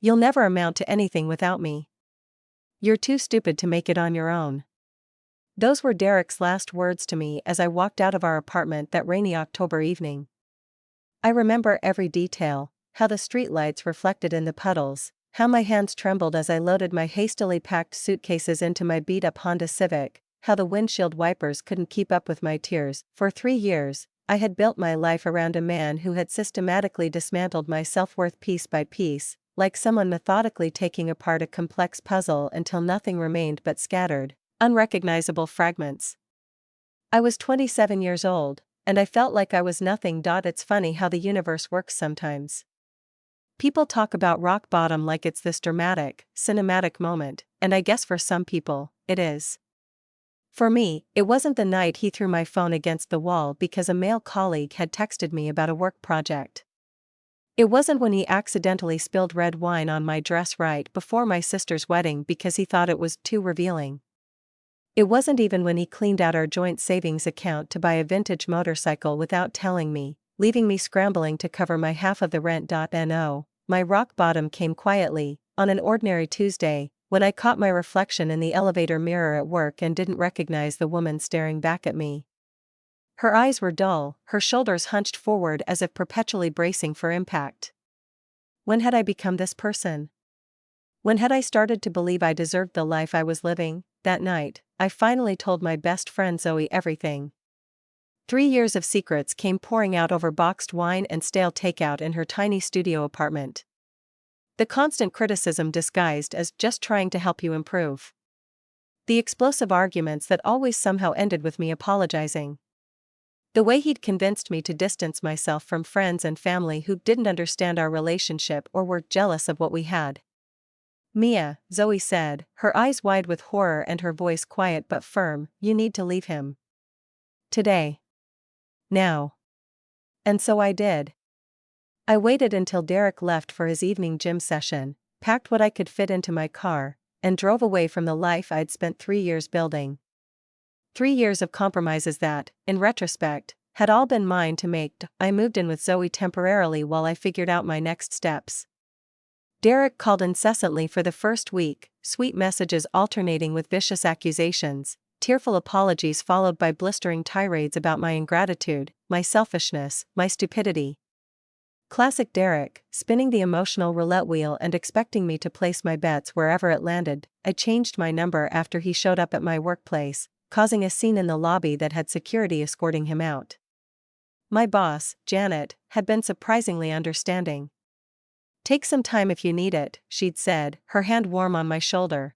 You'll never amount to anything without me. You're too stupid to make it on your own. Those were Derek's last words to me as I walked out of our apartment that rainy October evening. I remember every detail, how the streetlights reflected in the puddles, how my hands trembled as I loaded my hastily packed suitcases into my beat-up Honda Civic, how the windshield wipers couldn't keep up with my tears. For 3 years, I had built my life around a man who had systematically dismantled my self-worth piece by piece, like someone methodically taking apart a complex puzzle until nothing remained but scattered, unrecognizable fragments. I was 27 years old, and I felt like I was nothing. It's funny how the universe works sometimes. People talk about rock bottom like it's this dramatic, cinematic moment, and I guess for some people, it is. For me, it wasn't the night he threw my phone against the wall because a male colleague had texted me about a work project. It wasn't when he accidentally spilled red wine on my dress right before my sister's wedding because he thought it was too revealing. It wasn't even when he cleaned out our joint savings account to buy a vintage motorcycle without telling me, leaving me scrambling to cover my half of the rent. No, my rock bottom came quietly, on an ordinary Tuesday, when I caught my reflection in the elevator mirror at work and didn't recognize the woman staring back at me. Her eyes were dull, her shoulders hunched forward as if perpetually bracing for impact. When had I become this person? When had I started to believe I deserved the life I was living? That night, I finally told my best friend Zoe everything. 3 years of secrets came pouring out over boxed wine and stale takeout in her tiny studio apartment. The constant criticism disguised as just trying to help you improve. The explosive arguments that always somehow ended with me apologizing. The way he'd convinced me to distance myself from friends and family who didn't understand our relationship or were jealous of what we had. Mia, Zoe said, her eyes wide with horror and her voice quiet but firm, you need to leave him. Today. Now. And so I did. I waited until Derek left for his evening gym session, packed what I could fit into my car, and drove away from the life I'd spent 3 years building. 3 years of compromises that, in retrospect, had all been mine to make. I moved in with Zoe temporarily while I figured out my next steps. Derek called incessantly for the first week, sweet messages alternating with vicious accusations, tearful apologies followed by blistering tirades about my ingratitude, my selfishness, my stupidity. Classic Derek, spinning the emotional roulette wheel and expecting me to place my bets wherever it landed. I changed my number after he showed up at my workplace, causing a scene in the lobby that had security escorting him out. My boss, Janet, had been surprisingly understanding. Take some time if you need it, she'd said, her hand warm on my shoulder.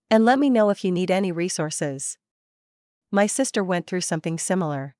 And let me know if you need any resources. My sister went through something similar.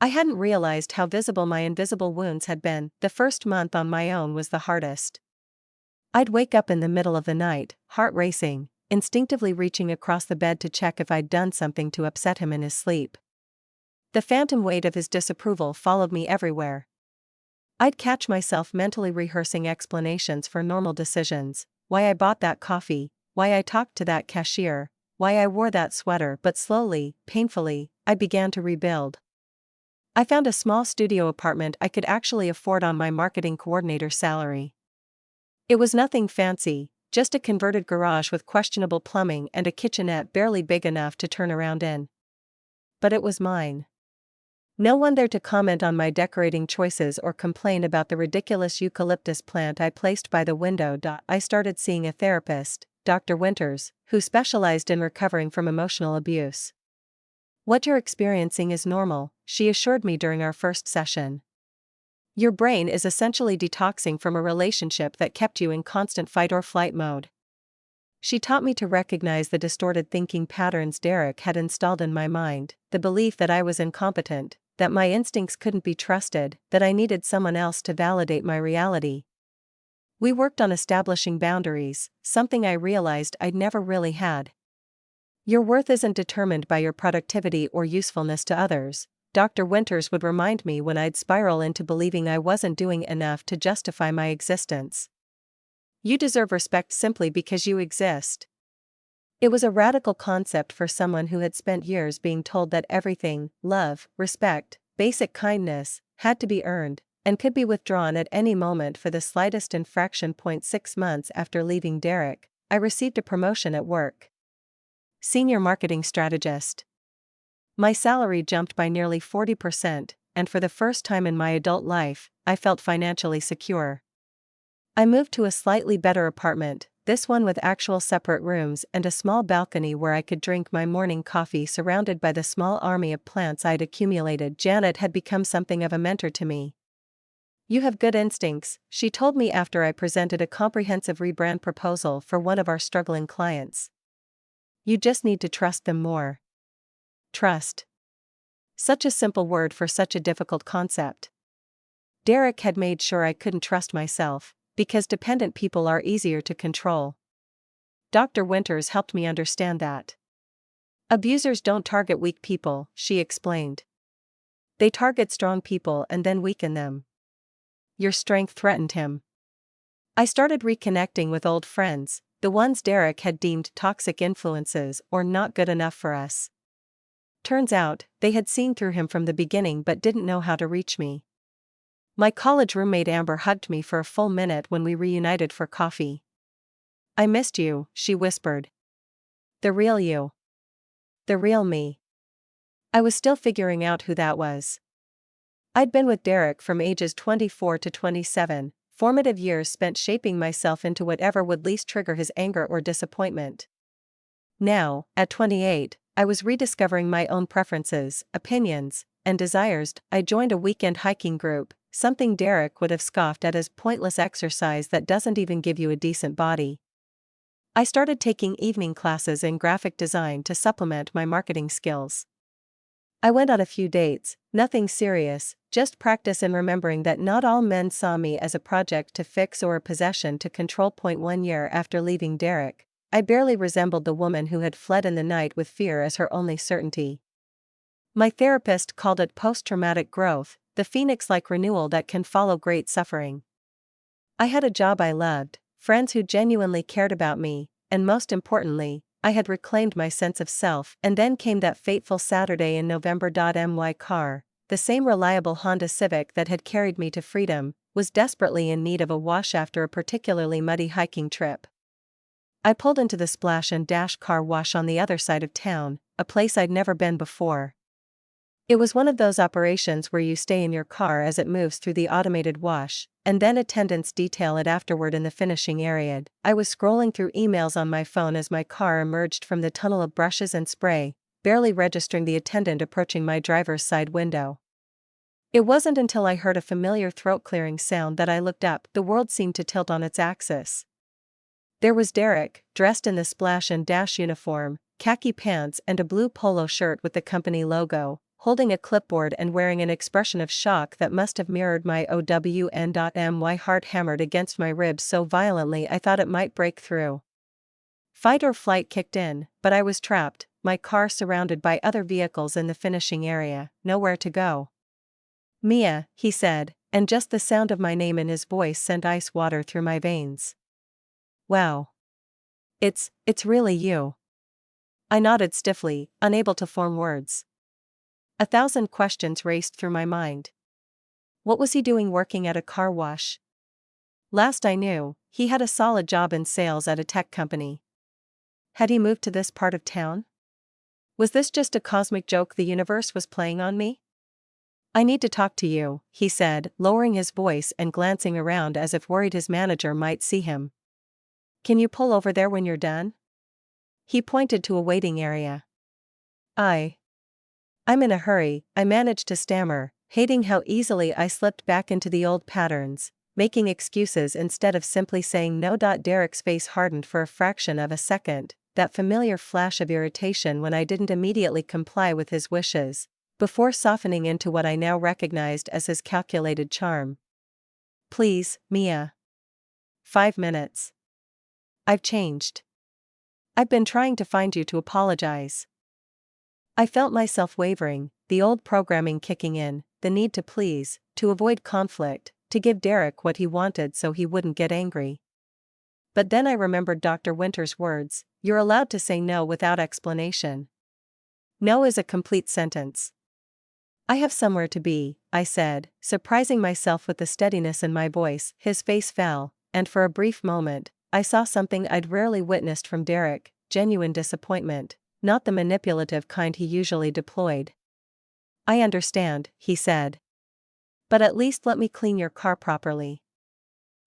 I hadn't realized how visible my invisible wounds had been. The first month on my own was the hardest. I'd wake up in the middle of the night, heart racing, instinctively reaching across the bed to check if I'd done something to upset him in his sleep. The phantom weight of his disapproval followed me everywhere. I'd catch myself mentally rehearsing explanations for normal decisions, why I bought that coffee, why I talked to that cashier, why I wore that sweater, but slowly, painfully, I began to rebuild. I found a small studio apartment I could actually afford on my marketing coordinator's salary. It was nothing fancy, just a converted garage with questionable plumbing and a kitchenette barely big enough to turn around in. But it was mine. No one there to comment on my decorating choices or complain about the ridiculous eucalyptus plant I placed by the window. I started seeing a therapist, Dr. Winters, who specialized in recovering from emotional abuse. What you're experiencing is normal, she assured me during our first session. Your brain is essentially detoxing from a relationship that kept you in constant fight or flight mode. She taught me to recognize the distorted thinking patterns Derek had installed in my mind, the belief that I was incompetent, that my instincts couldn't be trusted, that I needed someone else to validate my reality. We worked on establishing boundaries, something I realized I'd never really had. Your worth isn't determined by your productivity or usefulness to others, Dr. Winters would remind me when I'd spiral into believing I wasn't doing enough to justify my existence. You deserve respect simply because you exist. It was a radical concept for someone who had spent years being told that everything, love, respect, basic kindness, had to be earned, and could be withdrawn at any moment for the slightest infraction. 6 months after leaving Derek, I received a promotion at work. Senior marketing strategist. My salary jumped by nearly 40%, and for the first time in my adult life, I felt financially secure. I moved to a slightly better apartment, this one with actual separate rooms and a small balcony where I could drink my morning coffee surrounded by the small army of plants I'd accumulated. Janet had become something of a mentor to me. "You have good instincts," she told me after I presented a comprehensive rebrand proposal for one of our struggling clients. "You just need to trust them more." Trust. Such a simple word for such a difficult concept. Derek had made sure I couldn't trust myself, because dependent people are easier to control. Dr. Winters helped me understand that. "Abusers don't target weak people," she explained. "They target strong people and then weaken them." Your strength threatened him. I started reconnecting with old friends, the ones Derek had deemed toxic influences or not good enough for us. Turns out, they had seen through him from the beginning but didn't know how to reach me. My college roommate Amber hugged me for a full minute when we reunited for coffee. "I missed you," she whispered. "The real you. The real me." I was still figuring out who that was. I'd been with Derek from ages 24 to 27, formative years spent shaping myself into whatever would least trigger his anger or disappointment. Now, at 28, I was rediscovering my own preferences, opinions, and desires. I joined a weekend hiking group, something Derek would have scoffed at as pointless exercise that doesn't even give you a decent body. I started taking evening classes in graphic design to supplement my marketing skills. I went on a few dates, nothing serious, just practice in remembering that not all men saw me as a project to fix or a possession to control. 1 year after leaving Derek, I barely resembled the woman who had fled in the night with fear as her only certainty. My therapist called it post-traumatic growth, the phoenix-like renewal that can follow great suffering. I had a job I loved, friends who genuinely cared about me, and most importantly, I had reclaimed my sense of self. And then came that fateful Saturday in November. My car, the same reliable Honda Civic that had carried me to freedom, was desperately in need of a wash after a particularly muddy hiking trip. I pulled into the Splash and Dash car wash on the other side of town, a place I'd never been before. It was one of those operations where you stay in your car as it moves through the automated wash, and then attendants detail it afterward in the finishing area. I was scrolling through emails on my phone as my car emerged from the tunnel of brushes and spray, barely registering the attendant approaching my driver's side window. It wasn't until I heard a familiar throat-clearing sound that I looked up. The world seemed to tilt on its axis. There was Derek, dressed in the Splash and Dash uniform, khaki pants and a blue polo shirt with the company logo, holding a clipboard and wearing an expression of shock that must have mirrored my OWN. My heart hammered against my ribs so violently I thought it might break through. Fight or flight kicked in, but I was trapped, my car surrounded by other vehicles in the finishing area, nowhere to go. "Mia," he said, and just the sound of my name in his voice sent ice water through my veins. "Wow. It's really you." I nodded stiffly, unable to form words. 1,000 questions raced through my mind. What was he doing working at a car wash? Last I knew, he had a solid job in sales at a tech company. Had he moved to this part of town? Was this just a cosmic joke the universe was playing on me? "I need to talk to you," he said, lowering his voice and glancing around as if worried his manager might see him. "Can you pull over there when you're done?" He pointed to a waiting area. I'm in a hurry," I managed to stammer, hating how easily I slipped back into the old patterns, making excuses instead of simply saying no. Derek's face hardened for a fraction of a second, that familiar flash of irritation when I didn't immediately comply with his wishes, before softening into what I now recognized as his calculated charm. "Please, Mia. 5 minutes. I've changed. I've been trying to find you to apologize." I felt myself wavering, the old programming kicking in, the need to please, to avoid conflict, to give Derek what he wanted so he wouldn't get angry. But then I remembered Dr. Winter's words, "You're allowed to say no without explanation." No is a complete sentence. I have somewhere to be, I said, surprising myself with the steadiness in my voice. His face fell, and for a brief moment, I saw something I'd rarely witnessed from Derek, genuine disappointment, not the manipulative kind he usually deployed. I understand, he said. But at least let me clean your car properly.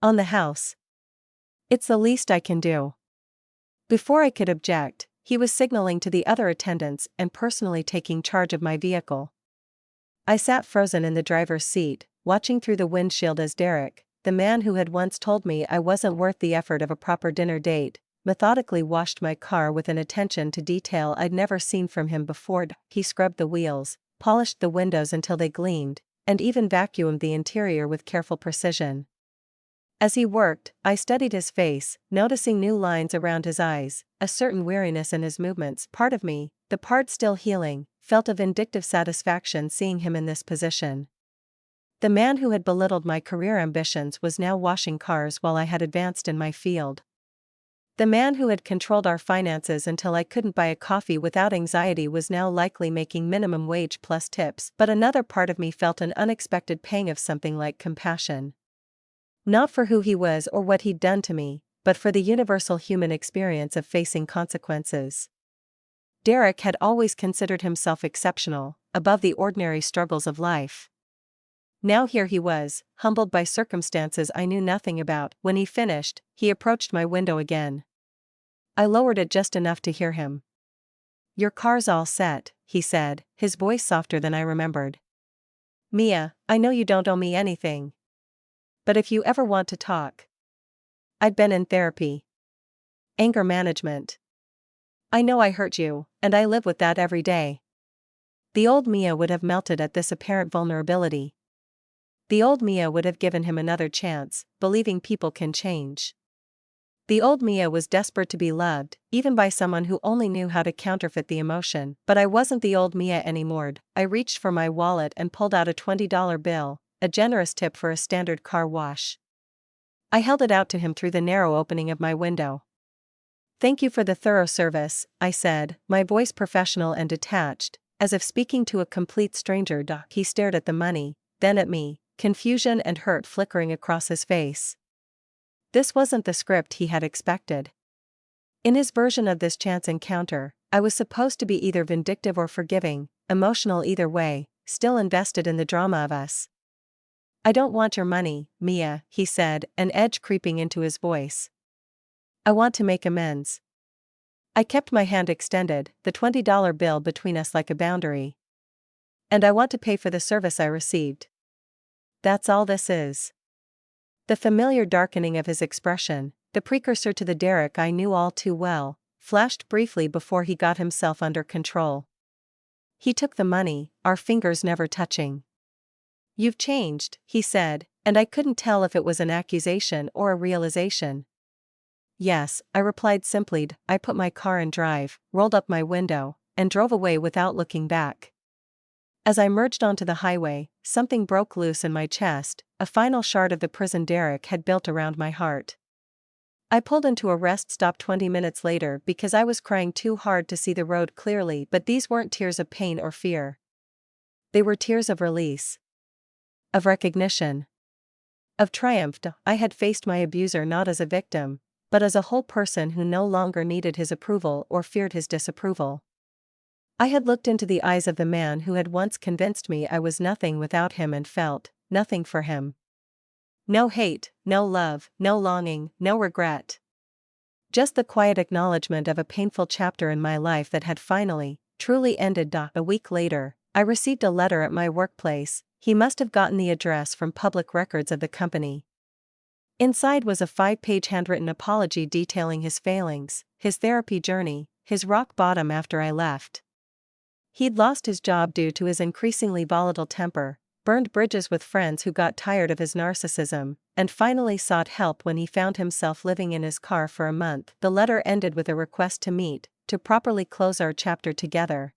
On the house. It's the least I can do. Before I could object, he was signaling to the other attendants and personally taking charge of my vehicle. I sat frozen in the driver's seat, watching through the windshield as Derek, the man who had once told me I wasn't worth the effort of a proper dinner date, methodically washed my car with an attention to detail I'd never seen from him before. He scrubbed the wheels, polished the windows until they gleamed, and even vacuumed the interior with careful precision. As he worked, I studied his face, noticing new lines around his eyes, a certain weariness in his movements. Part of me, the part still healing, felt a vindictive satisfaction seeing him in this position. The man who had belittled my career ambitions was now washing cars while I had advanced in my field. The man who had controlled our finances until I couldn't buy a coffee without anxiety was now likely making minimum wage plus tips. But another part of me felt an unexpected pang of something like compassion. Not for who he was or what he'd done to me, but for the universal human experience of facing consequences. Derek had always considered himself exceptional, above the ordinary struggles of life. Now here he was, humbled by circumstances I knew nothing about. When he finished, he approached my window again. I lowered it just enough to hear him. "Your car's all set," he said, his voice softer than I remembered. "Mia, I know you don't owe me anything. But if you ever want to talk..." I'd been in therapy. Anger management. "I know I hurt you, and I live with that every day." The old Mia would have melted at this apparent vulnerability. The old Mia would have given him another chance, believing people can change. The old Mia was desperate to be loved, even by someone who only knew how to counterfeit the emotion. But I wasn't the old Mia anymore. I reached for my wallet and pulled out a $20 bill, a generous tip for a standard car wash. I held it out to him through the narrow opening of my window. "Thank you for the thorough service," I said, my voice professional and detached, as if speaking to a complete stranger. He stared at the money, then at me, confusion and hurt flickering across his face. This wasn't the script he had expected. In his version of this chance encounter, I was supposed to be either vindictive or forgiving, emotional either way, still invested in the drama of us. "I don't want your money, Mia," he said, an edge creeping into his voice. "I want to make amends." I kept my hand extended, the $20 bill between us like a boundary. "And I want to pay for the service I received. That's all this is." The familiar darkening of his expression, the precursor to the Derek I knew all too well, flashed briefly before he got himself under control. He took the money, our fingers never touching. "You've changed," he said, and I couldn't tell if it was an accusation or a realization. "Yes," I replied simply. I put my car in drive, rolled up my window, and drove away without looking back. As I merged onto the highway, something broke loose in my chest, a final shard of the prison Derek had built around my heart. I pulled into a rest stop 20 minutes later because I was crying too hard to see the road clearly, but these weren't tears of pain or fear. They were tears of release. Of recognition. Of triumph. I had faced my abuser not as a victim, but as a whole person who no longer needed his approval or feared his disapproval. I had looked into the eyes of the man who had once convinced me I was nothing without him and felt nothing for him. No hate, no love, no longing, no regret. Just the quiet acknowledgement of a painful chapter in my life that had finally, truly ended. A week later, I received a letter at my workplace. He must have gotten the address from public records of the company. Inside was a 5-page handwritten apology detailing his failings, his therapy journey, his rock bottom after I left. He'd lost his job due to his increasingly volatile temper, burned bridges with friends who got tired of his narcissism, and finally sought help when he found himself living in his car for a month. The letter ended with a request to meet, to properly close our chapter together.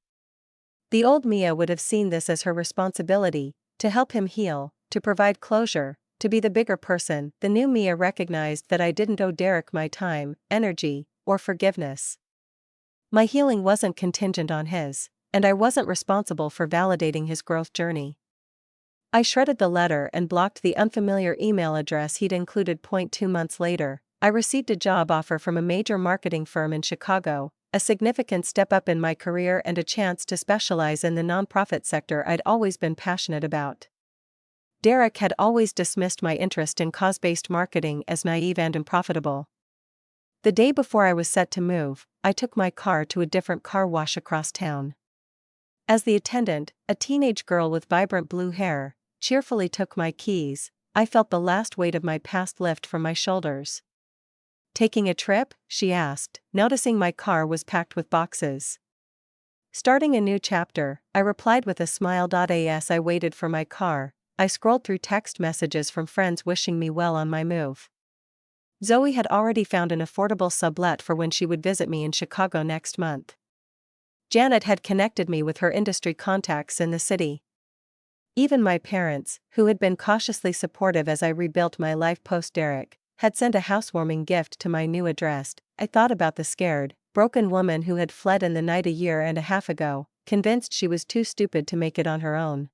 The old Mia would have seen this as her responsibility, to help him heal, to provide closure, to be the bigger person. The new Mia recognized that I didn't owe Derek my time, energy, or forgiveness. My healing wasn't contingent on his. and I wasn't responsible for validating his growth journey. I shredded the letter and blocked the unfamiliar email address he'd included. 2 months later, I received a job offer from a major marketing firm in Chicago, a significant step up in my career and a chance to specialize in the nonprofit sector I'd always been passionate about. Derek had always dismissed my interest in cause-based marketing as naive and unprofitable. The day before I was set to move, I took my car to a different car wash across town. As the attendant, a teenage girl with vibrant blue hair, cheerfully took my keys, I felt the last weight of my past lift from my shoulders. "Taking a trip?" she asked, noticing my car was packed with boxes. "Starting a new chapter," I replied with a smile. As I waited for my car, I scrolled through text messages from friends wishing me well on my move. Zoe had already found an affordable sublet for when she would visit me in Chicago next month. Janet had connected me with her industry contacts in the city. Even my parents, who had been cautiously supportive as I rebuilt my life post-Derek, had sent a housewarming gift to my new address. I thought about the scared, broken woman who had fled in the night a year and a half ago, convinced she was too stupid to make it on her own.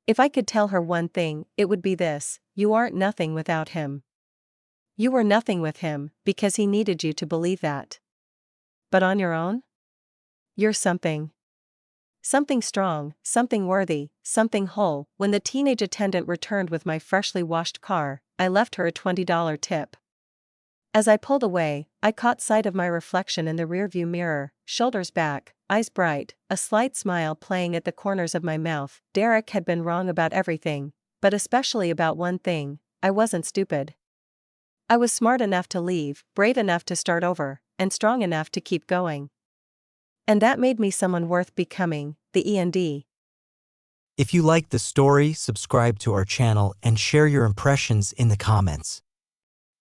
If I could tell her one thing, it would be this: you aren't nothing without him. You were nothing with him, because he needed you to believe that. But on your own? You're something. Something strong, something worthy, something whole. When the teenage attendant returned with my freshly washed car, I left her a $20 tip. As I pulled away, I caught sight of my reflection in the rearview mirror, shoulders back, eyes bright, a slight smile playing at the corners of my mouth. Derek had been wrong about everything, but especially about one thing: I wasn't stupid. I was smart enough to leave, brave enough to start over, and strong enough to keep going. And that made me someone worth becoming. The END. If you liked the story, subscribe to our channel and share your impressions in the comments.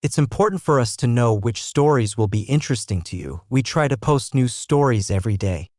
It's important for us to know which stories will be interesting to you. We try to post new stories every day.